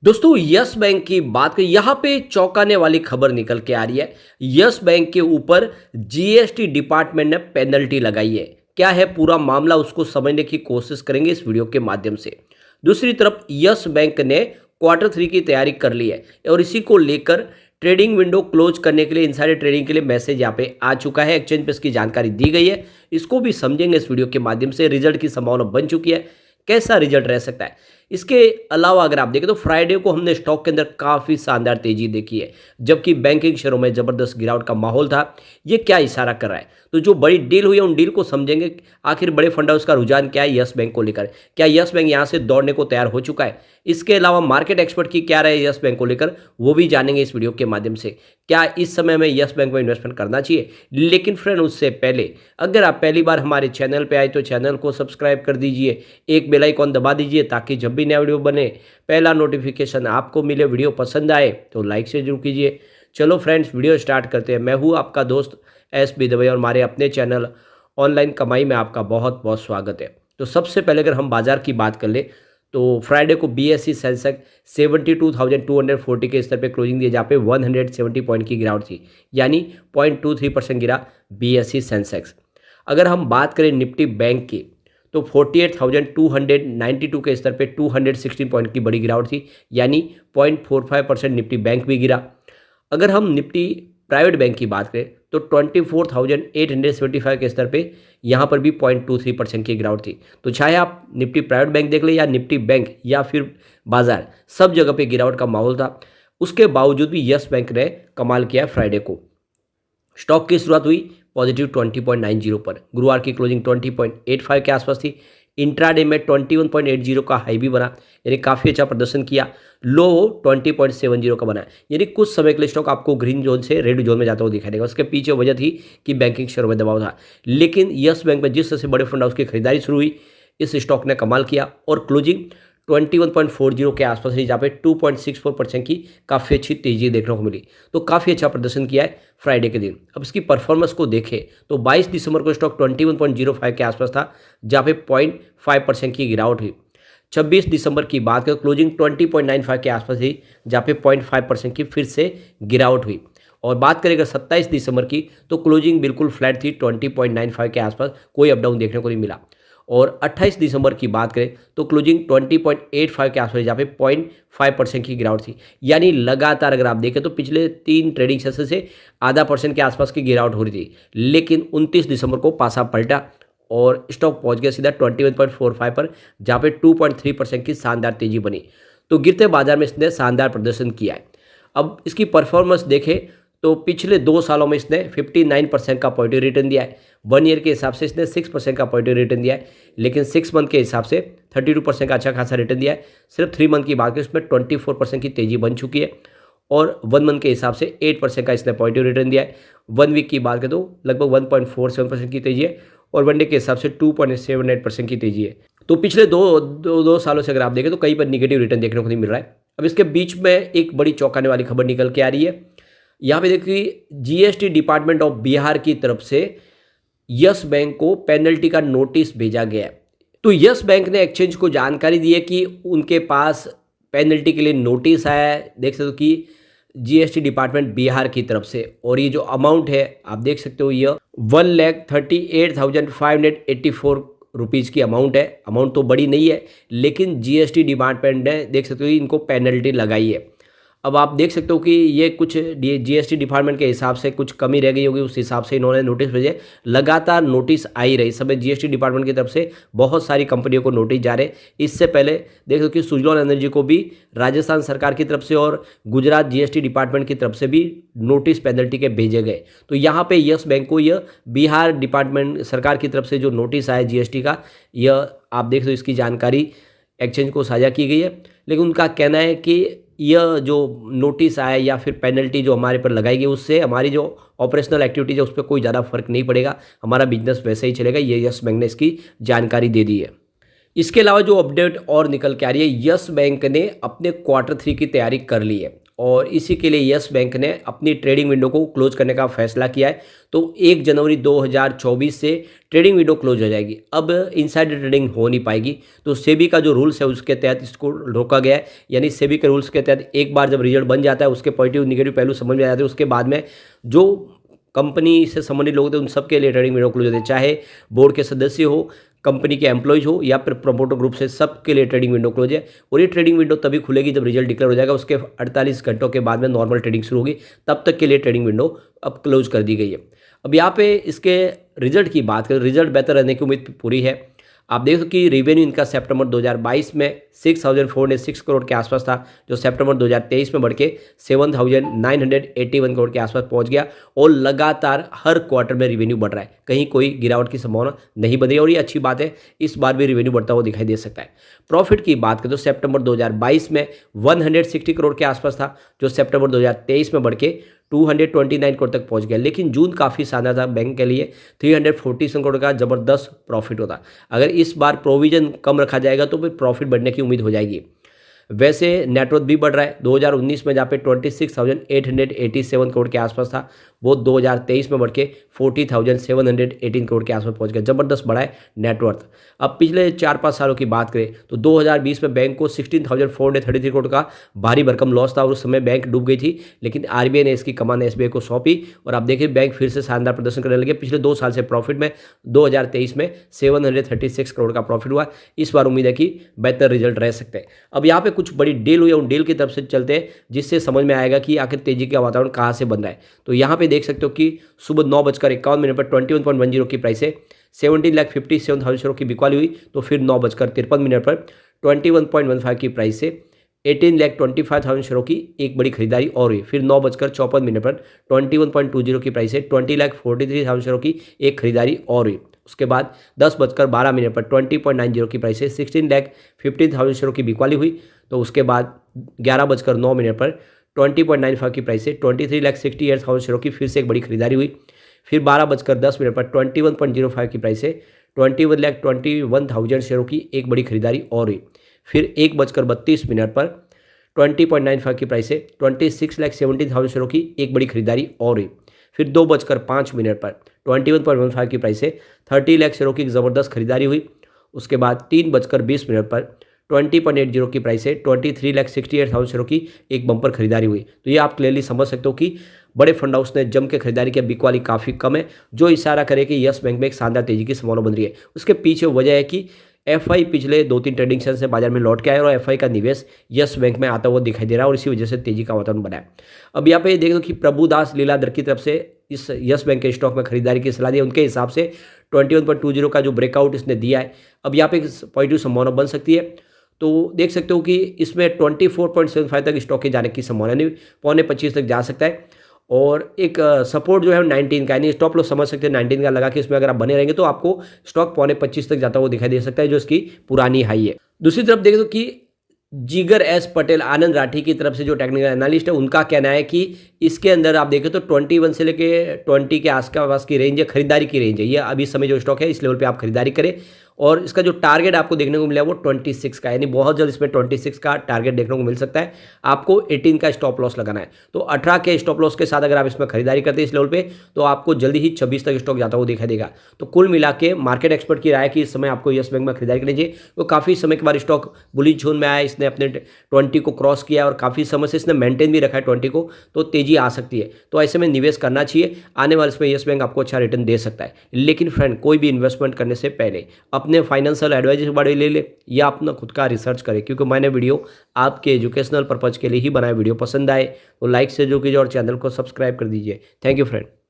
दोस्तों yes bank की बात करें यहाँ पे चौंकाने वाली खबर निकल के आ रही है। यस बैंक के ऊपर जीएसटी डिपार्टमेंट ने पेनल्टी लगाई है। क्या है पूरा मामला, उसको समझने की कोशिश करेंगे इस वीडियो के माध्यम से। दूसरी तरफ यस बैंक ने क्वार्टर 3 की तैयारी कर ली है और इसी को लेकर ट्रेडिंग विंडो क्लोज करने के लिए इनसाइडर ट्रेडिंग के लिए मैसेज यहाँ पे आ चुका है। एक्सचेंज पे इसकी जानकारी दी गई है, इसको भी समझेंगे इस वीडियो के माध्यम से। रिजल्ट की संभावना बन चुकी है, कैसा रिजल्ट रह सकता है। इसके अलावा अगर आप देखें तो फ्राइडे को हमने स्टॉक के अंदर काफ़ी शानदार तेजी देखी है, जबकि बैंकिंग शेयरों में ज़बरदस्त गिरावट का माहौल था। ये क्या इशारा कर रहा है? तो जो बड़ी डील हुई है उन डील को समझेंगे। आखिर बड़े फंड हाउस का रुझान क्या है यस बैंक को लेकर? क्या यस बैंक यहाँ से दौड़ने को तैयार हो चुका है? इसके अलावा मार्केट एक्सपर्ट की क्या राय है यस बैंक को लेकर, वो भी जानेंगे इस वीडियो के माध्यम से। क्या इस समय में यस बैंक में इन्वेस्टमेंट करना चाहिए? लेकिन फ्रेंड उससे पहले अगर आप पहली बार हमारे चैनल पे आए तो चैनल को सब्सक्राइब कर दीजिए, एक बेल आइकॉन दबा दीजिए ताकि जब भी नया वीडियो बने पहला नोटिफिकेशन आपको मिले। वीडियो पसंद आए तो लाइक से जरूर कीजिए। चलो फ्रेंड्स वीडियो स्टार्ट करते हैं। मैं हूँ आपका दोस्त एस.बी. दवे और हमारे अपने चैनल ऑनलाइन कमाई में आपका बहुत बहुत स्वागत है। तो सबसे पहले अगर हम बाजार की बात कर ले तो फ्राइडे को बीएसई सेंसेक्स 72,240 के स्तर पे क्लोजिंग दिए, जहाँ पे 170 पॉइंट की गिरावट थी, यानी 0.23% गिरा बीएसई सेंसेक्स। अगर हम बात करें निफ्टी बैंक की तो 48,292 के स्तर पे 216 पॉइंट की बड़ी गिरावट थी, यानी 0.45% निफ्टी बैंक भी गिरा। अगर हम निफ्टी प्राइवेट बैंक की बात करें तो 24,875 के स्तर पे यहाँ पर भी 0.23% की गिरावट थी। तो चाहे आप निफ्टी प्राइवेट बैंक देख लें या निफ्टी बैंक या फिर बाजार, सब जगह पे गिरावट का माहौल था। उसके बावजूड भी यस बैंक ने कमाल किया फ्राइडे को। स्टॉक की शुरुआत हुई पॉजिटिव 20.90 पर, गुरुवार की क्लोजिंग 20.85 के आसपास थी। इंट्राडे में 21.80 का हाई भी बना, यानी काफ़ी अच्छा प्रदर्शन किया। लो 20.70 का बना, यानी कुछ समय के लिए स्टॉक आपको ग्रीन जोन से रेड जोन में जाता हुआ दिखाई देगा। उसके पीछे वजह थी कि बैंकिंग शेयरों में दबाव था, लेकिन यस बैंक में जिस तरह से बड़े फंड हाउस की खरीदारी शुरू हुई, इस स्टॉक ने कमाल किया और क्लोजिंग 21.40 के आसपास रही, जहाँ पे 2.64% की काफ़ी अच्छी तेजी देखने को मिली। तो काफ़ी अच्छा प्रदर्शन किया है फ्राइडे के दिन। अब इसकी परफॉर्मेंस को देखें तो 22 दिसंबर को स्टॉक 21.05 के आसपास था, जहाँ पे 0.5% की गिरावट हुई। 26 दिसंबर की बात करें क्लोजिंग 20.95 के आसपास थी, जहाँ पे 0.5% की फिर से गिरावट हुई। और बात करें अगर 27 दिसंबर की तो क्लोजिंग बिल्कुल फ्लैट थी, 20.95 के आसपास, कोई अप डाउन देखने को नहीं मिला। और 28 दिसंबर की बात करें तो क्लोजिंग 20.85 के आसपास, जहाँ पे 0.5% की गिरावट थी। यानी लगातार अगर आप देखें तो पिछले 3 ट्रेडिंग सेशन से आधा % के आसपास की गिरावट हो रही थी, लेकिन 29 दिसंबर को पासा पलटा और स्टॉक पहुंच गया सीधा 21.45 पर, जहाँ पे 2.3% की शानदार तेजी बनी। तो गिरते बाजार में इसने शानदार प्रदर्शन किया है। अब इसकी परफॉर्मेंस देखें तो पिछले 2 सालों में इसने 59% का पॉजिटिव रिटर्न दिया है। 1 ईयर के हिसाब से इसने 6% का पॉजिटिव रिटर्न दिया है, लेकिन 6 मंथ के हिसाब से 32% का अच्छा खासा रिटर्न दिया है। सिर्फ 3 मंथ की बात करें इसमें 24% की तेजी बन चुकी है और 1 मंथ के हिसाब से 8% का इसने पॉजिटिव रिटर्न दिया है। 1 वीक की बात करें तो लगभग 1.47% की तेजी है और 1 डे के हिसाब से 2.78% की तेजी है। तो पिछले दो सालों से अगर आप देखें तो कहीं पर निगेटिव रिटर्न देखने को नहीं मिल रहा है। अब इसके बीच में एक बड़ी चौंकाने वाली खबर निकल के आ रही है। यहाँ पे देखिए जीएसटी डिपार्टमेंट ऑफ बिहार की तरफ से यस बैंक को पेनल्टी का नोटिस भेजा गया है। तो यस बैंक ने एक्सचेंज को जानकारी दी है कि उनके पास पेनल्टी के लिए नोटिस आया है, देख सकते हो कि जीएसटी डिपार्टमेंट बिहार की तरफ से। और ये जो अमाउंट है आप देख सकते हो, ये 1,38,584 रुपीज़ की अमाउंट है। अमाउंट तो बड़ी नहीं है, लेकिन जीएसटी डिपार्टमेंट ने देख सकते हो इनको पेनल्टी लगाई है। अब आप देख सकते हो कि ये कुछ जीएसटी डिपार्टमेंट के हिसाब से कुछ कमी रह गई होगी, उस हिसाब से इन्होंने नोटिस भेजे। लगातार नोटिस आई रही, सब जीएसटी डिपार्टमेंट की तरफ से बहुत सारी कंपनियों को नोटिस जा रहे। इससे पहले देख सकते हो कि सुजलॉन एनर्जी को भी राजस्थान सरकार की तरफ से और गुजरात जीएसटी डिपार्टमेंट की तरफ से भी नोटिस पेनल्टी के भेजे गए। तो यहाँ पे यस बैंक को यह बिहार डिपार्टमेंट सरकार की तरफ से जो नोटिस आया जीएसटी का, यह आप देख सकते हो इसकी जानकारी एक्सचेंज को साझा की गई है। लेकिन उनका कहना है कि यह जो नोटिस आया या फिर पेनल्टी जो हमारे पर लगाई गई, उससे हमारी जो ऑपरेशनल एक्टिविटीज है उस पर कोई ज़्यादा फर्क नहीं पड़ेगा, हमारा बिजनेस वैसे ही चलेगा। ये यस बैंक ने इसकी जानकारी दे दी है। इसके अलावा जो अपडेट और निकल के आ रही है, यस बैंक ने अपने क्वार्टर 3 की तैयारी कर ली है और इसी के लिए यस बैंक ने अपनी ट्रेडिंग विंडो को क्लोज करने का फैसला किया है। तो 1 जनवरी 2024 से ट्रेडिंग विंडो क्लोज हो जाएगी। अब इनसाइडर ट्रेडिंग हो नहीं पाएगी। तो सेबी का जो रूल्स है उसके तहत इसको रोका गया है। यानी सेबी के रूल्स के तहत एक बार जब रिजल्ट बन जाता है, उसके पॉजिटिव निगेटिव पहलू समझ में आ जाते हैं, उसके बाद में जो कंपनी से संबंधित लोग थे उन सबके लिए ट्रेडिंग विंडो क्लोज होते हैं, चाहे बोर्ड के सदस्य हो, कंपनी के एम्प्लॉयज हो या फिर प्रमोटर ग्रुप से, सबके लिए ट्रेडिंग विंडो क्लोज है। और ये ट्रेडिंग विंडो तभी खुलेगी जब रिजल्ट डिक्लेयर हो जाएगा, उसके 48 घंटों के बाद में नॉर्मल ट्रेडिंग शुरू होगी। तब तक के लिए ट्रेडिंग विंडो अब क्लोज कर दी गई है। अब यहाँ पे इसके रिजल्ट की बात करें, रिजल्ट बेहतर रहने की उम्मीद पूरी है। आप देख सकते कि रेवेन्यू इनका सितंबर 2022 में 6,406 करोड़ के आसपास था, जो सितंबर 2023 में बढ़ के 7,981 करोड़ के आसपास पहुंच गया। और लगातार हर क्वार्टर में रेवेन्यू बढ़ रहा है, कहीं कोई गिरावट की संभावना नहीं बनी। और ये अच्छी बात है, इस बार भी रेवेन्यू बढ़ता हुआ दिखाई दे सकता है। प्रॉफिट की बात करें तो सितंबर 2022 में 160 करोड़ के आसपास था, जो सितंबर 2023 में बढ़ के 229 करोड़ तक पहुंच गया। लेकिन जून काफ़ी शानदार था बैंक के लिए, 347 करोड़ का ज़बरदस्त प्रॉफिट होता। अगर इस बार प्रोविजन कम रखा जाएगा तो फिर प्रॉफिट बढ़ने की उम्मीद हो जाएगी। वैसे नेटवर्थ भी बढ़ रहा है। 2019 में जहाँ पे 26,887 करोड़ के आसपास था, वो 2023 में बढ़ के 40,718 करोड़ के आसपास पहुंच गया। ज़बरदस्त बढ़ा है नेटवर्थ। अब पिछले 4-5 सालों की बात करें तो 2020 में बैंक को 16,433 करोड़ का भारी भरकम लॉस था और उस समय बैंक डूब गई थी। लेकिन आरबीआई ने इसकी कमान एसबीआई को सौंपी और आप देखिए बैंक फिर से शानदार प्रदर्शन करने लगे। पिछले 2 साल से प्रॉफिट में 2023 में 736 करोड़ का प्रॉफिट हुआ। इस बार उम्मीद है कि बेहतर रिजल्ट रह सकते हैं। अब यहाँ पे कुछ बड़ी डील हुई है, उन डील की तरफ से चलते हैं जिससे समझ में आएगा कि आखिर तेजी का वातावरण कहाँ से बन रहा है। तो यहाँ पे देख सकते हो कि सुबह 9:51 पर 21.10 की प्राइस से 17,57,000 शेयरों की बिकवाली हुई। तो फिर 9:53 पर 21.15 की प्राइस से 18,25,000 शेयरों की एक बड़ी खरीदारी और हुई। फिर 9:54 पर 21.20 की प्राइस से 20,43,000 शेयरों की एक खरीदारी और हुई। उसके बाद 10:12 पर 20.90 की प्राइस से 16,15,000 शेयरों की बिकवाली हुई। तो उसके बाद 11:09 पर 20.95 की प्राइस से 23,68,000 शेयरों की फिर से एक बड़ी खरीदारी हुई। फिर 12:10 पर 21.05 की प्राइस से 21,21,000 शेयरों की एक बड़ी खरीदारी और हुई। फिर 1:32 पर 20.95 की प्राइस से 26,17,000 शेयरों की एक बड़ी खरीदारी और हुई। फिर 2:05 पर 21.15 की प्राइस से 30 लाख शेयरों की एक ज़बरदस्त खरीदारी हुई। उसके बाद 3:20 पर 20.80 की प्राइस से 23,68,000 शेयरों की एक बम्पर खरीदारी हुई। तो ये आप क्लियरली समझ सकते हो कि बड़े फंड हाउस ने जम के खरीदारी की, बिकवाली काफ़ी कम है, जो इशारा करे कि यस बैंक में एक शानदार तेजी की संभावना बन रही है। उसके पीछे वजह है कि एफआई पिछले 2-3 ट्रेडिंग सेशन से बाजार में लौट के आए और एफआई का निवेश यस बैंक में आता हुआ दिखाई दे रहा है और इसी वजह से तेजी का वातावरण बना है। अब यहाँ पे देख दो कि प्रभुदास लीलाधर की तरफ से इस यस बैंक के स्टॉक में खरीदारी की सलाह दी। उनके हिसाब से 21.20 का जो ब्रेकआउट इसने दिया है, अब यहाँ पे पॉजिटिव संभावना बन सकती है। तो देख सकते हो कि इसमें 24.75 तक स्टॉक के जाने की संभावना नहीं, 25 तक जा सकता है। और एक सपोर्ट जो है 19 का, यानी स्टॉप लॉस समझ सकते हैं 19 का लगा कि इसमें अगर आप बने रहेंगे तो आपको स्टॉक 25 तक जाता हुआ दिखाई दे सकता है, जो इसकी पुरानी हाई है। दूसरी तरफ देखें तो कि जिगर एस पटेल, आनंद राठी की तरफ से जो टेक्निकल एनालिस्ट है, उनका कहना है कि इसके अंदर आप देखें तो 21 से लेके 20 के आसपास की रेंज है, खरीदारी की रेंज है। ये अभी समय जो स्टॉक है इस लेवल पे आप खरीदारी करें। और इसका जो टारगेट आपको देखने को मिला वो 26 का, यानी बहुत जल्द इसमें 26 का टारगेट देखने को मिल सकता है। आपको 18 का स्टॉप लॉस लगाना है। तो 18 के स्टॉप लॉस के साथ अगर आप इसमें खरीदारी करते हैं इस लेवल पे, तो आपको जल्दी ही 26 तक स्टॉक जाता हुआ दिखाई देगा। तो कुल मिला के मार्केट एक्सपर्ट की राय है कि इस समय आपको यस बैंक में खरीदारी करनी चाहिए। तो काफ़ी समय के बाद स्टॉक बुलिश जोन में आया, इसने अपने 20 को क्रॉस किया और काफ़ी समय से इसने मेंटेन भी रखा है 20 को, तो तेजी आ सकती है। तो ऐसे में निवेश करना चाहिए। आने वाले समय यस बैंक आपको अच्छा रिटर्न दे सकता है। लेकिन फ्रेंड, कोई भी इन्वेस्टमेंट करने से पहले अपने फाइनेंशियल एडवाइजर के बारे में ले ले या अपना खुद का रिसर्च करें, क्योंकि मैंने वीडियो आपके एजुकेशनल पर्पज के लिए ही बनाया। वीडियो पसंद आए तो लाइक से जो कीजिए और चैनल को सब्सक्राइब कर दीजिए। Thank you friend.